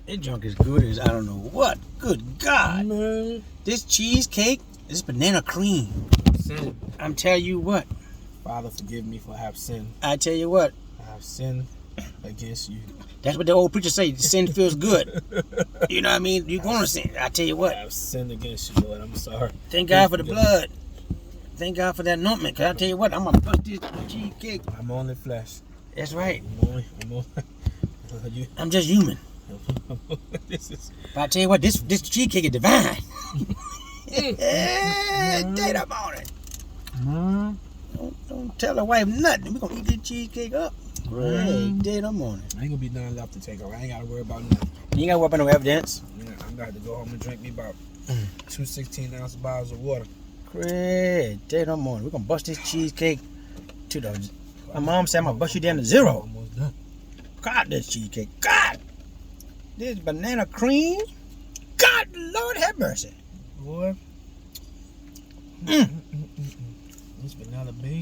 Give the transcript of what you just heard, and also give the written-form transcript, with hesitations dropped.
This junk is good as I don't know what. Good God. Man. This cheesecake, this banana cream. Sin. I'm telling you what. Father, forgive me for I have sinned. I tell you what. I have sinned against you. That's what the old preacher say. Sin feels good. You know what I mean? You're going to sin. I tell you what. I have sinned against you, Lord. I'm sorry. Thank God for the blood. Thank God for that anointment. Because I tell you what, I'm going to bust this cheesecake. I'm only flesh. That's right. You. I'm just human. This is. But I tell you what, this cheesecake is divine. Date up on it. Don't tell the wife nothing. We're going to eat this cheesecake up. Hey, date up on it. I ain't going to be nothing left to take over. I ain't got to worry about nothing. You ain't got to worry about no evidence. Yeah, I'm going to have to go home and drink me about 2 16-ounce bottles of water. Great. Date up on it. We're going to bust this cheesecake to the... My mom said I'm going to bust you down to zero. Almost done. God, this cheesecake. God. This banana cream. God, Lord have mercy. Boy. This banana bean.